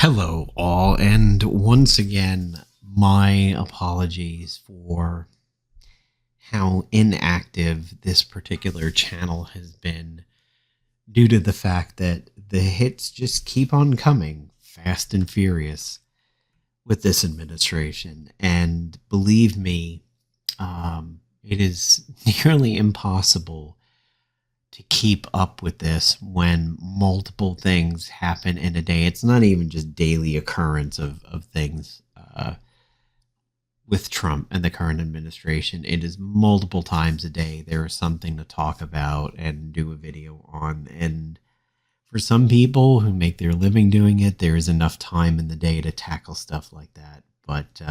Hello, all, and once again, my apologies for how inactive this particular channel has been due to the fact that the hits just keep on coming fast and furious with this administration. And believe me, it is nearly impossible to keep up with this when multiple things happen in a day. It's not even just daily occurrence of things with Trump and the current administration. It is multiple times a day. There is something to talk about and do a video on. And for some people who make their living doing it, there is enough time in the day to tackle stuff like that. But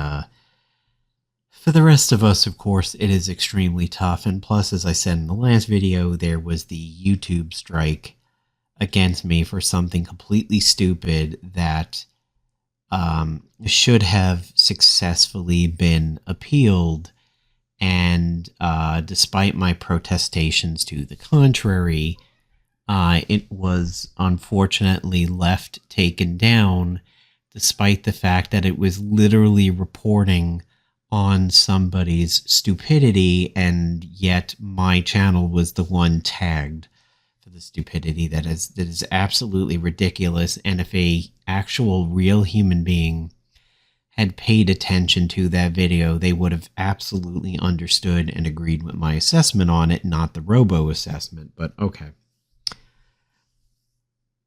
for the rest of us, of course, it is extremely tough. And plus, as I said in the last video, there was the YouTube strike against me for something completely stupid that should have successfully been appealed. And despite my protestations to the contrary, it was unfortunately left taken down, despite the fact that it was literally reporting on somebody's stupidity, and yet my channel was the one tagged for the stupidity. That is absolutely ridiculous. And if a actual real human being had paid attention to that video, they would have absolutely understood and agreed with my assessment on it, not the robo assessment. But okay.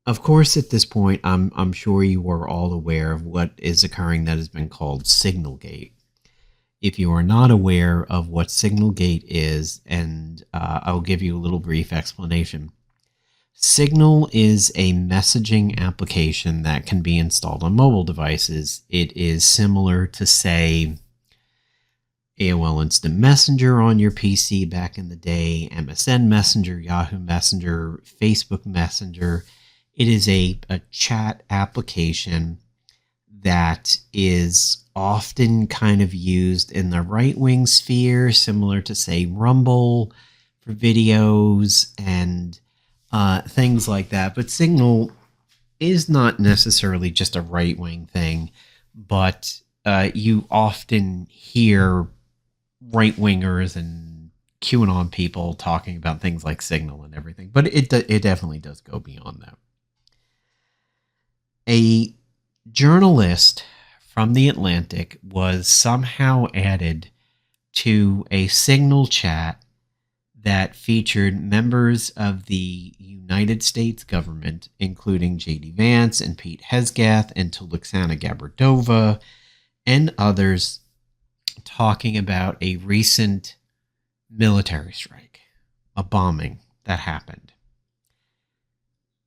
Of course, at this point, I'm sure you are all aware of what is occurring that has been called Signalgate. If you are not aware of what Signalgate is, and I'll give you a little brief explanation. Signal is a messaging application that can be installed on mobile devices. It is similar to, say, AOL Instant Messenger on your PC back in the day, MSN Messenger, Yahoo Messenger, Facebook Messenger. It is a chat application that is often kind of used in the right-wing sphere, similar to, say, Rumble for videos and things like that. But Signal is not necessarily just a right-wing thing, but you often hear right-wingers and QAnon people talking about things like Signal and everything. But it definitely does go beyond that. A journalist from The Atlantic was somehow added to a Signal chat that featured members of the United States government, including J.D. Vance and Pete Hegseth and Tuliksana Gabardova and others, talking about a recent military strike, a bombing that happened.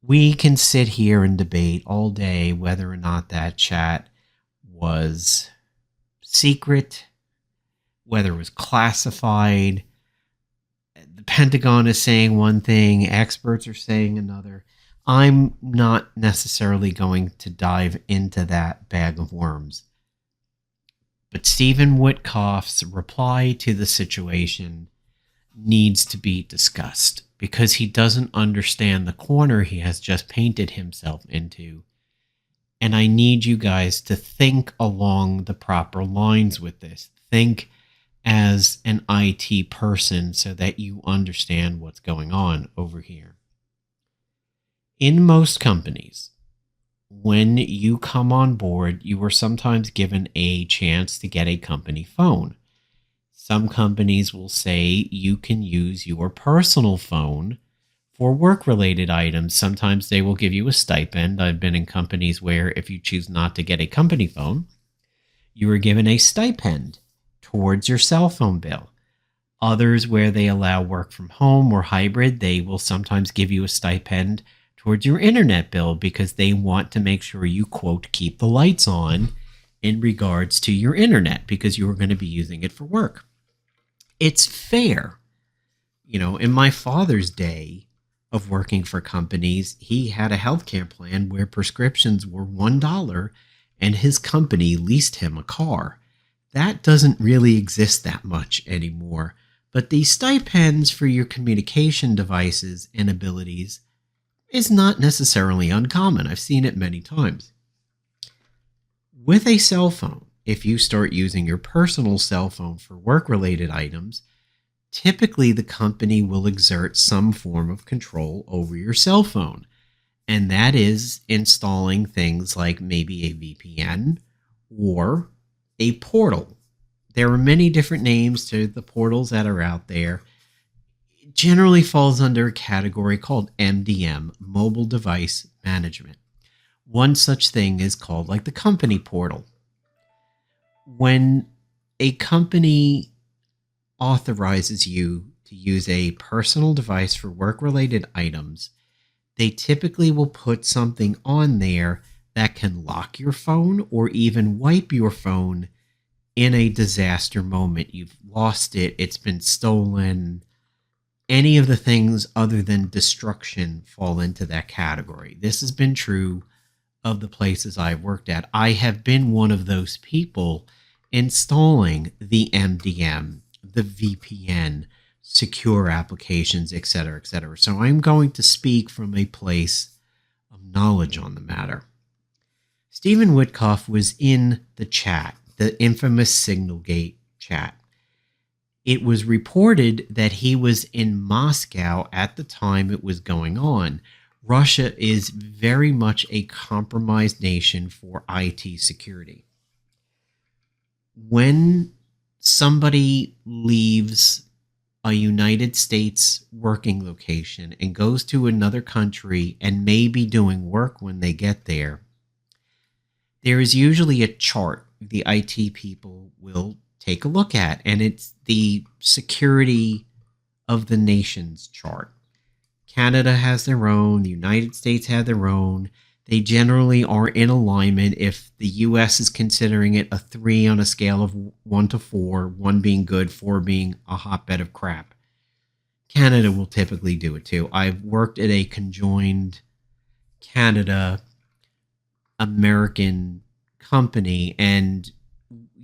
We can sit here and debate all day whether or not that chat was secret, whether it was classified. The Pentagon is saying one thing, experts are saying another. I'm not necessarily going to dive into that bag of worms. But Stephen Witkoff's reply to the situation needs to be discussed, because he doesn't understand the corner he has just painted himself into. And I need you guys to think along the proper lines with this. Think as an IT person so that you understand what's going on over here. In most companies, when you come on board, you are sometimes given a chance to get a company phone. Some companies will say you can use your personal phone for work-related items. Sometimes they will give you a stipend. I've been in companies where if you choose not to get a company phone, you are given a stipend towards your cell phone bill. Others, where they allow work from home or hybrid, they will sometimes give you a stipend towards your internet bill because they want to make sure you, quote, keep the lights on in regards to your internet because you are going to be using it for work. It's fair. You know, in my father's day of working for companies, he had a healthcare plan where prescriptions were $1 and his company leased him a car. That doesn't really exist that much anymore. But these stipends for your communication devices and abilities is not necessarily uncommon. I've seen it many times. With a cell phone, if you start using your personal cell phone for work-related items, typically the company will exert some form of control over your cell phone. And that is installing things like maybe a VPN or a portal. There are many different names to the portals that are out there. It generally falls under a category called MDM, Mobile Device Management. One such thing is called like the company portal. When a company authorizes you to use a personal device for work-related items, they typically will put something on there that can lock your phone or even wipe your phone in a disaster moment. You've lost it, it's been stolen. Any of the things other than destruction fall into that category. This has been true of the places I've worked at. I have been one of those people installing the MDM, the VPN, secure applications, etc., etc. So I'm going to speak from a place of knowledge on the matter. Stephen Witkoff was in the chat, the infamous Signalgate chat. It was reported that he was in Moscow at the time it was going on. Russia is very much a compromised nation for IT security. When somebody leaves a United States working location and goes to another country and may be doing work when they get there, there is usually a chart the IT people will take a look at, and it's the security of the nation's chart. Canada has their own, the United States have their own. They generally are in alignment. If the US is considering it a 3 on a scale of 1 to 4, 1 being good, 4 being a hotbed of crap, Canada will typically do it too. I've worked at a conjoined Canada-American company, and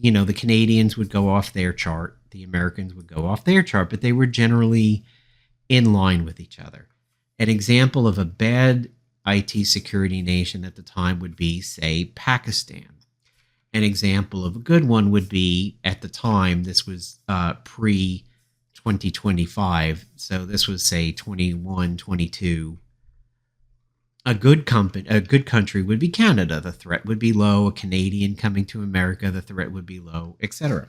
the Canadians would go off their chart, the Americans would go off their chart, but they were generally in line with each other. An example of a bad IT security nation at the time would be, say, Pakistan. An example of a good one would be, at the time, this was pre-2025, so this was, say, 21, 22. A good country would be Canada. The threat would be low. A Canadian coming to America, the threat would be low, etc.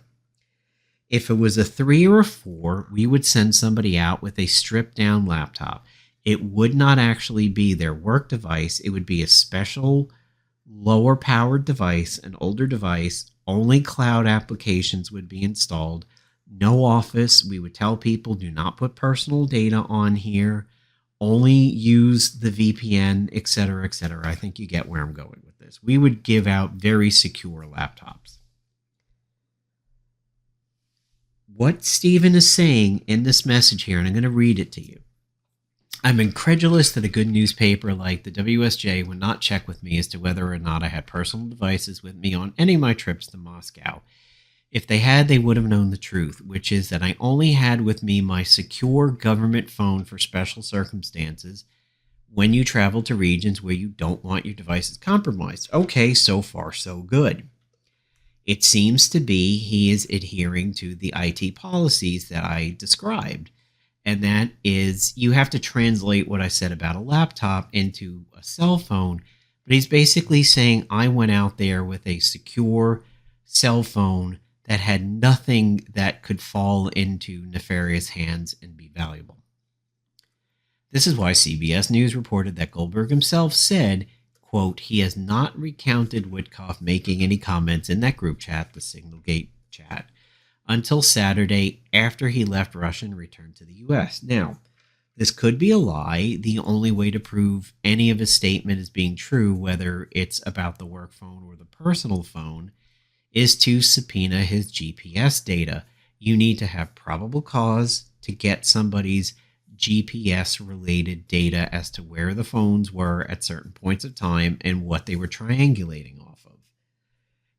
If it was a 3 or a 4, we would send somebody out with a stripped-down laptop. It would not actually be their work device. It would be a special, lower-powered device, an older device. Only cloud applications would be installed. No Office. We would tell people, do not put personal data on here. Only use the VPN, etc., etc. I think you get where I'm going with this. We would give out very secure laptops. What Stephen is saying in this message here, and I'm going to read it to you. I'm incredulous that a good newspaper like the WSJ would not check with me as to whether or not I had personal devices with me on any of my trips to Moscow. If they had, they would have known the truth, which is that I only had with me my secure government phone for special circumstances when you travel to regions where you don't want your devices compromised. Okay, so far so good. It seems to be he is adhering to the IT policies that I described. And that is, you have to translate what I said about a laptop into a cell phone. But he's basically saying I went out there with a secure cell phone that had nothing that could fall into nefarious hands and be valuable. This is why CBS News reported that Goldberg himself said, quote, he has not recounted Witkoff making any comments in that group chat, the Signalgate chat, until Saturday after he left Russia and returned to the U.S. Now, this could be a lie. The only way to prove any of his statement as being true, whether it's about the work phone or the personal phone, is to subpoena his GPS data. You need to have probable cause to get somebody's GPS-related data as to where the phones were at certain points of time and what they were triangulating off of.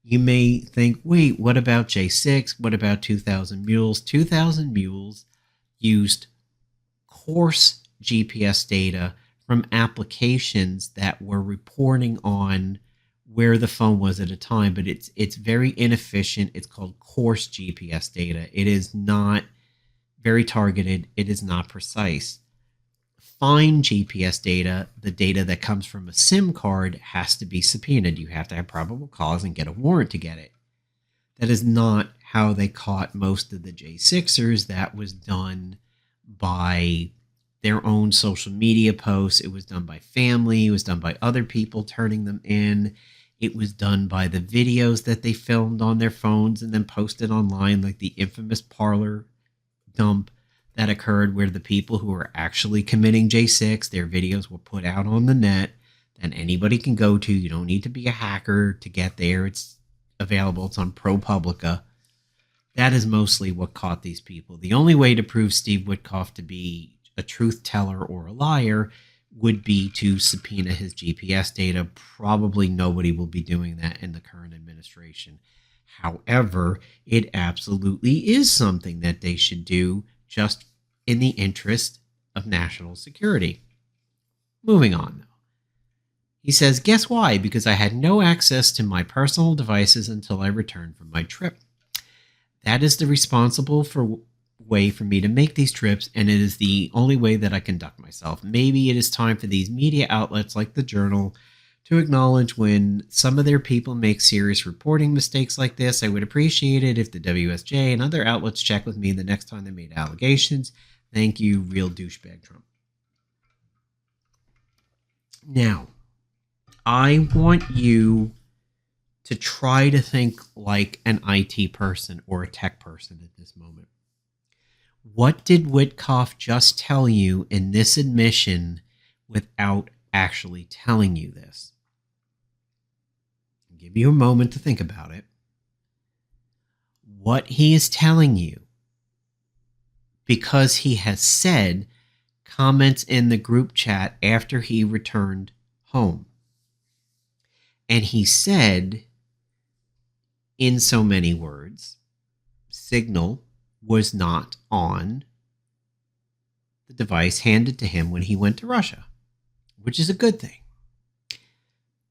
You may think, wait, what about J6? What about 2000 Mules? 2000 Mules used coarse GPS data from applications that were reporting on where the phone was at a time, but it's very inefficient. It's called coarse GPS data. It is not very targeted. It is not precise. Fine GPS data, the data that comes from a SIM card, has to be subpoenaed. You have to have probable cause and get a warrant to get it. That is not how they caught most of the J6ers. That was done by their own social media posts. It was done by family. It was done by other people turning them in. It was done by the videos that they filmed on their phones and then posted online, like the infamous Parler dump that occurred, where the people who were actually committing J6, their videos were put out on the net that anybody can go to. You don't need to be a hacker to get there. It's available. It's on ProPublica. That is mostly what caught these people. The only way to prove Steve Witkoff to be a truth teller or a liar would be to subpoena his GPS data. Probably nobody will be doing that in the current administration. However, it absolutely is something that they should do, just in the interest of national security. Moving on, though. He says, guess why? Because I had no access to my personal devices until I returned from my trip. That is the responsible way for me to make these trips, and it is the only way that I conduct myself. Maybe it is time for these media outlets like the Journal to acknowledge when some of their people make serious reporting mistakes like this. I would appreciate it if the WSJ and other outlets check with me the next time they made allegations. Thank you, real douchebag Trump. Now, I want you to try to think like an IT person or a tech person at this moment. What did Witkoff just tell you in this admission without actually telling you this? I'll give you a moment to think about it. What he is telling you, because he has said comments in the group chat after he returned home. And he said, in so many words, Signal was not on the device handed to him when he went to Russia, which is a good thing.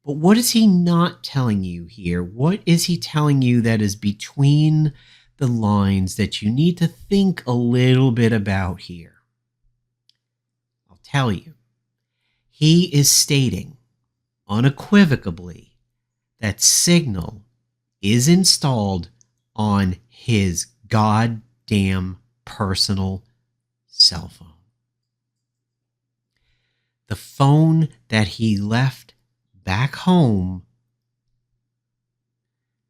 But what is he not telling you here? What is he telling you that is between the lines that you need to think a little bit about here? I'll tell you. He is stating unequivocally that Signal is installed on his goddamn personal cell phone. The phone that he left back home,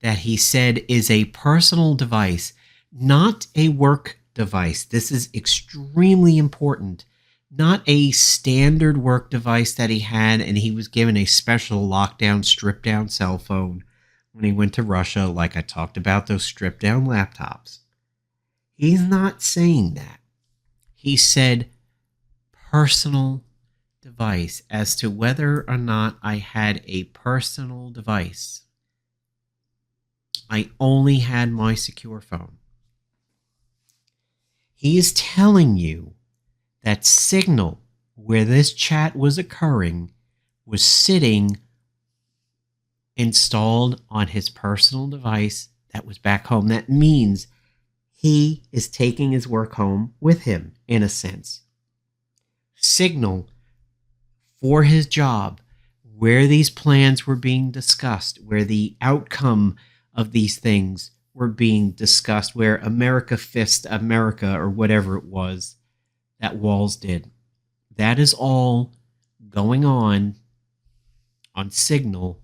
that he said is a personal device, not a work device. This is extremely important. Not a standard work device that he had, and he was given a special lockdown, stripped down cell phone when he went to Russia, like I talked about those stripped down laptops. He's not saying that. He said personal device. As to whether or not I had a personal device, I only had my secure phone. He is telling you that Signal, where this chat was occurring, was sitting installed on his personal device that was back home. That means he is taking his work home with him, in a sense. Signal, for his job, where these plans were being discussed, where the outcome of these things were being discussed, where America fist America, or whatever it was that Walls did. That is all going on Signal,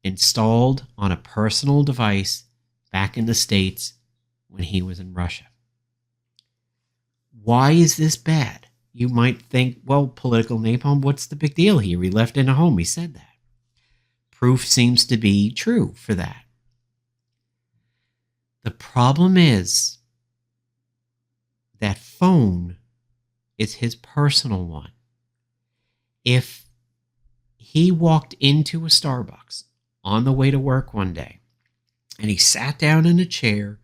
installed on a personal device back in the States when he was in Russia. Why is this bad? You might think, well, political napalm, what's the big deal here? He left in a home. He said that. Proof seems to be true for that. The problem is that phone is his personal one. If he walked into a Starbucks on the way to work one day and he sat down in a chair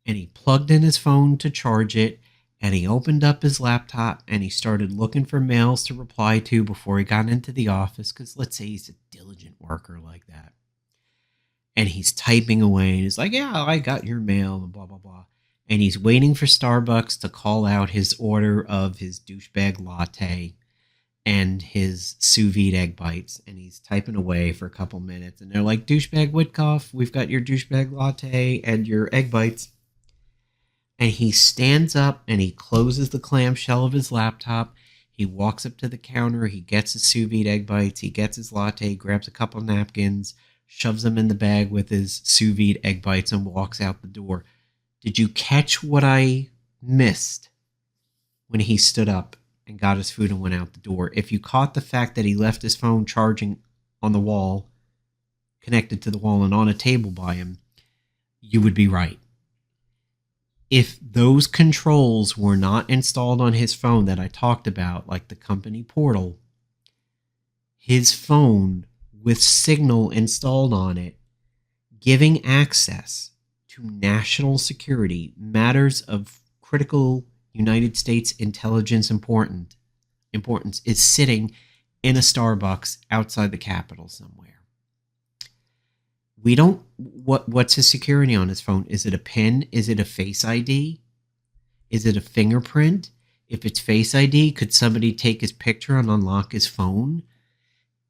and he plugged in his phone to charge it and he opened up his laptop and he started looking for mails to reply to before he got into the office, because let's say he's a diligent worker like that. and he's typing away, and he's like, yeah, I got your mail, and blah, blah, blah. And he's waiting for Starbucks to call out his order of his douchebag latte and his sous vide egg bites. And he's typing away for a couple minutes. And they're like, douchebag Witkoff, we've got your douchebag latte and your egg bites. And he stands up and he closes the clamshell of his laptop. He walks up to the counter. He gets his sous vide egg bites. He gets his latte, grabs a couple of napkins, shoves them in the bag with his sous vide egg bites, and walks out the door. Did you catch what I missed when he stood up and got his food and went out the door? If you caught the fact that he left his phone charging on the wall, connected to the wall and on a table by him, you would be right. If those controls were not installed on his phone that I talked about, like the company portal, his phone with Signal installed on it, giving access to national security, matters of critical United States intelligence importance, is sitting in a Starbucks outside the Capitol somewhere. We don't. What's his security on his phone? Is it a PIN? Is it a Face ID? Is it a fingerprint? If it's Face ID, could somebody take his picture and unlock his phone?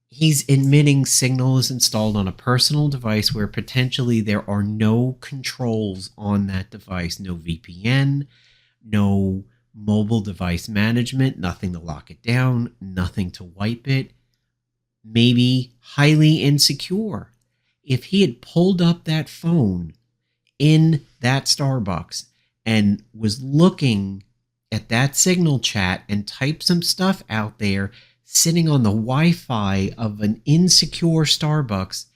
He's admitting Signal is installed on a personal device where potentially there are no controls on that device. No VPN, no mobile device management, nothing to lock it down, nothing to wipe it. Maybe highly insecure. If he had pulled up that phone in that Starbucks and was looking at that Signal chat and typed some stuff out there, sitting on the Wi-Fi of an insecure Starbucks,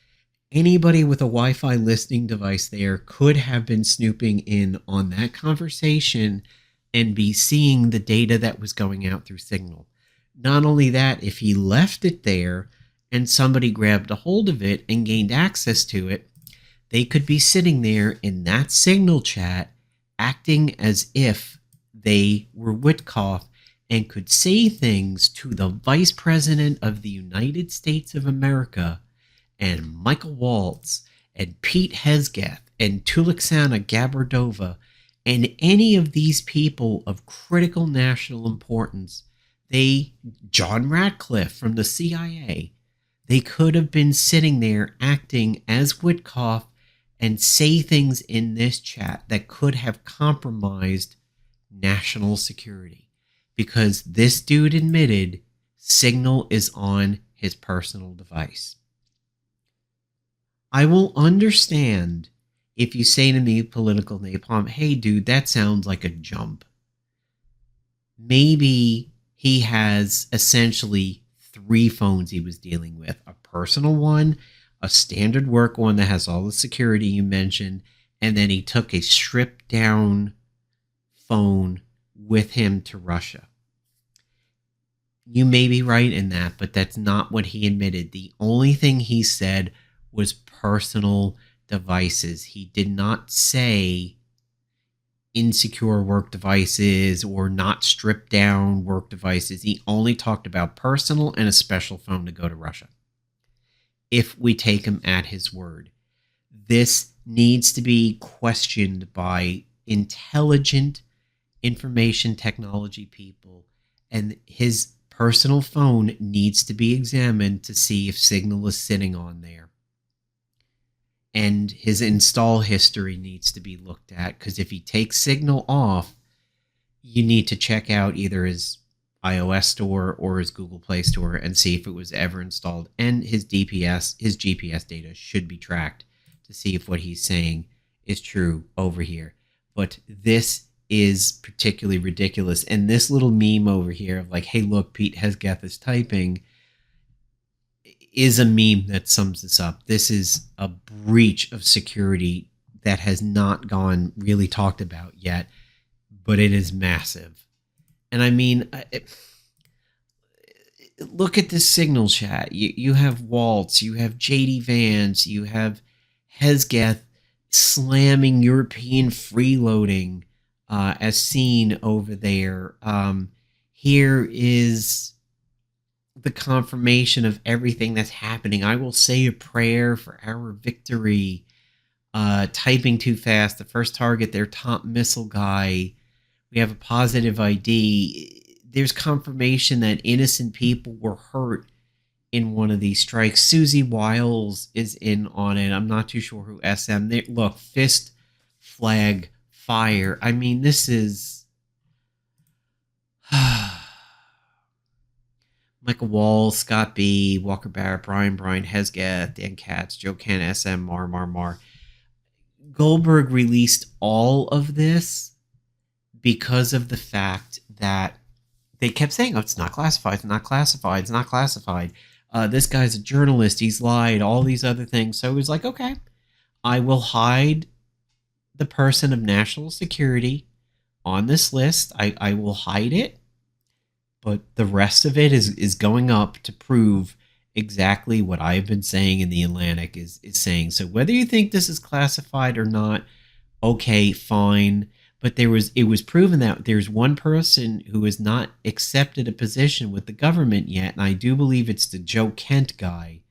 anybody with a Wi-Fi listening device there could have been snooping in on that conversation and be seeing the data that was going out through Signal. Not only that, if he left it there and somebody grabbed a hold of it and gained access to it, they could be sitting there in that Signal chat acting as if they were Witkoff and could say things to the Vice President of the United States of America and Michael Waltz and Pete Hesketh and Tuliksana Gabardova and any of these people of critical national importance. John Ratcliffe from the CIA, they could have been sitting there acting as Witkoff and say things in this chat that could have compromised national security. Because this dude admitted Signal is on his personal device. I will understand if you say to me, Political Napalm, hey dude, that sounds like a jump. Maybe he has essentially 3 phones he was dealing with. A personal one, a standard work one that has all the security you mentioned, and then he took a stripped down phone with him to Russia. You may be right in that, but that's not what he admitted. The only thing he said was personal devices. He did not say insecure work devices or not stripped down work devices. He only talked about personal and a special phone to go to Russia. If we take him at his word, this needs to be questioned by intelligent information technology people, and his personal phone needs to be examined to see if Signal is sitting on there. And his install history needs to be looked at, because if he takes Signal off, you need to check out either his iOS store or his Google Play store and see if it was ever installed. And his GPS data should be tracked to see if what he's saying is true over here. But this is particularly ridiculous. And this little meme over here of like, hey, look, Pete Hesketh is typing, is a meme that sums this up. This is a breach of security that has not gone really talked about yet, but it is massive. And I mean, look at this Signal chat. You have Waltz, you have JD Vance, you have Hesketh slamming European freeloading as seen over there. Here is the confirmation of everything that's happening. I will say a prayer for our victory. Typing too fast. The first target, their top missile guy. We have a positive ID. There's confirmation that innocent people were hurt in one of these strikes. Susie Wiles is in on it. I'm not too sure who SM. Look, fist flag fire. I mean, this is Michael Wall, Scott B, Walker Barrett, Brian Hesgath, Dan Katz, Joe Ken, SM, Mar. Goldberg released all of this because of the fact that they kept saying, oh, it's not classified, it's not classified, it's not classified. This guy's a journalist, he's lied, all these other things. So it was like, okay, I will hide the person of national security on this list. I will hide it, but the rest of it is going up to prove exactly what I've been saying in the Atlantic is saying. So whether you think this is classified or not, okay, fine. But it was proven that there's one person who has not accepted a position with the government yet, and I do believe it's the Joe Kent guy.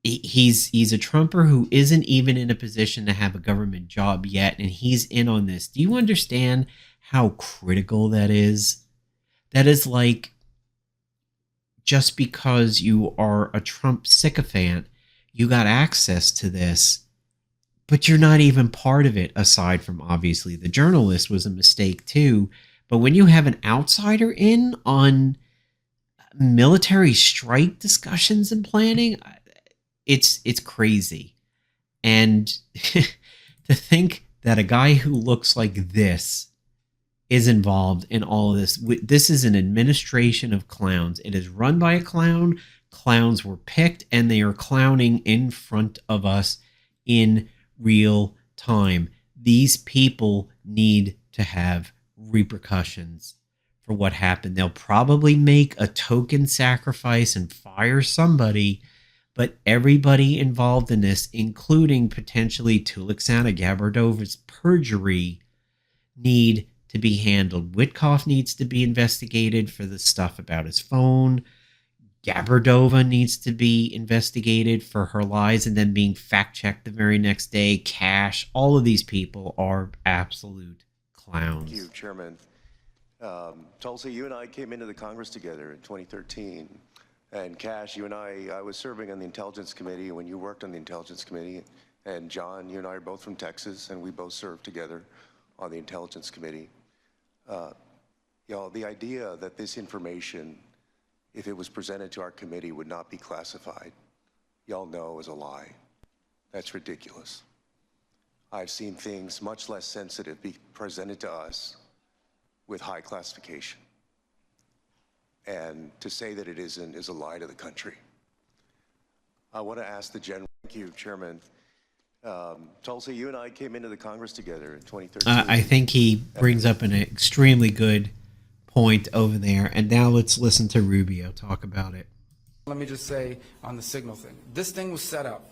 He's a Trumper who isn't even in a position to have a government job yet, and he's in on this. Do you understand how critical that is? That is like, just because you are a Trump sycophant, you got access to this, but you're not even part of it, aside from obviously the journalist was a mistake too. But when you have an outsider in on military strike discussions and planning, it's crazy. And to think that a guy who looks like this is involved in all of this. This is an administration of clowns. It is run by a clown. Clowns were picked, and they are clowning in front of us in real time. These people need to have repercussions for what happened. They'll probably make a token sacrifice and fire somebody, but everybody involved in this, including potentially Tuliksana Gabardova's perjury, need to be handled. Witkoff needs to be investigated for the stuff about his phone. Gabardova needs to be investigated for her lies and then being fact-checked the very next day. Cash, all of these people are absolute clowns. Thank you, Chairman. Tulsi, you and I came into the Congress together in 2013. And Cash, you and I was serving on the Intelligence Committee when you worked on the Intelligence Committee. And John, you and I are both from Texas, and we both served together on the Intelligence Committee. The idea that this information, if it was presented to our committee, would not be classified, y'all know is a lie. That's ridiculous. I've seen things much less sensitive be presented to us with high classification. And to say that it isn't is a lie to the country. I want to ask the General, thank you, Chairman. Tulsi, you and I came into the Congress together in 2013. I think he brings up an extremely good point over there. And now let's listen to Rubio talk about it. Let me just say on the signal thing. This thing was set up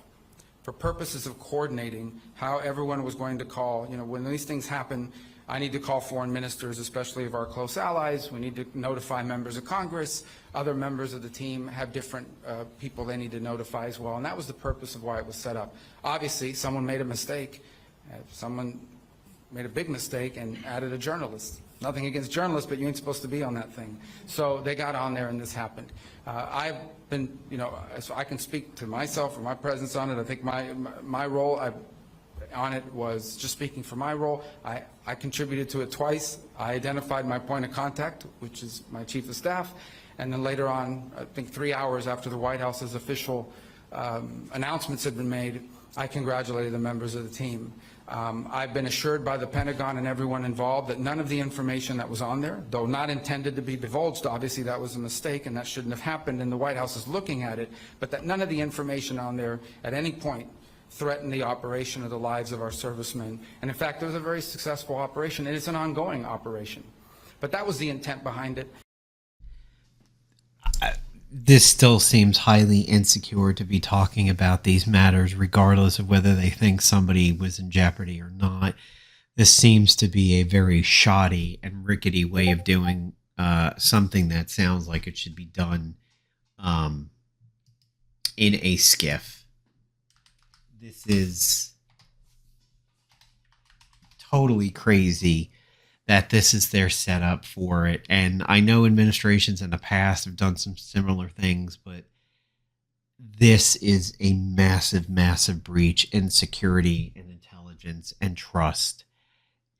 for purposes of coordinating how everyone was going to call. You know, when these things happen, I need to call foreign ministers, especially of our close allies. We need to notify members of Congress. Other members of the team have different people they need to notify as well. And that was the purpose of why it was set up. Obviously, someone made a mistake. Someone made a big mistake and added a journalist. Nothing against journalists, but you ain't supposed to be on that thing. So they got on there and this happened. I've been, so I can speak to myself or my presence on it. I think my role on it was just speaking for my role. I contributed to it twice. I identified my point of contact, which is my chief of staff. And then later on, I think 3 hours after the White House's official announcements had been made, I congratulated the members of the team. I've been assured by the Pentagon and everyone involved that none of the information that was on there, though not intended to be divulged, obviously that was a mistake and that shouldn't have happened, and the White House is looking at it, but that none of the information on there at any point threatened the operation or the lives of our servicemen. And in fact, it was a very successful operation, and it's an ongoing operation. But that was the intent behind it. This still seems highly insecure to be talking about these matters, regardless of whether they think somebody was in jeopardy or not. This seems to be a very shoddy and rickety way of doing something that sounds like it should be done um, in a skiff. This is totally crazy that this is their setup for it. And I know administrations in the past have done some similar things, but this is a massive, massive breach in security and intelligence and trust.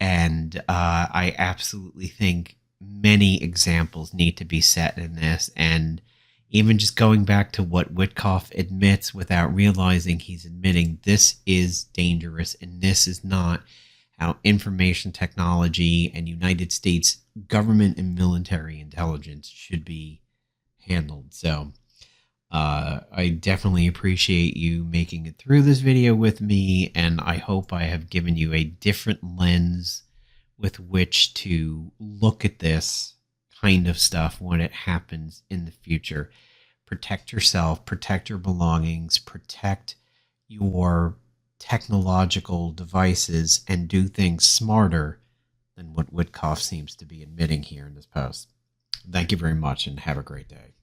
And I absolutely think many examples need to be set in this. And even just going back to what Witkoff admits without realizing he's admitting, this is dangerous, and this is not how information technology and United States government and military intelligence should be handled. So I definitely appreciate you making it through this video with me, and I hope I have given you a different lens with which to look at this kind of stuff when it happens in the future. Protect yourself, protect your belongings, protect your technological devices, and do things smarter than what Witkoff seems to be admitting here in this post. Thank you very much, and have a great day.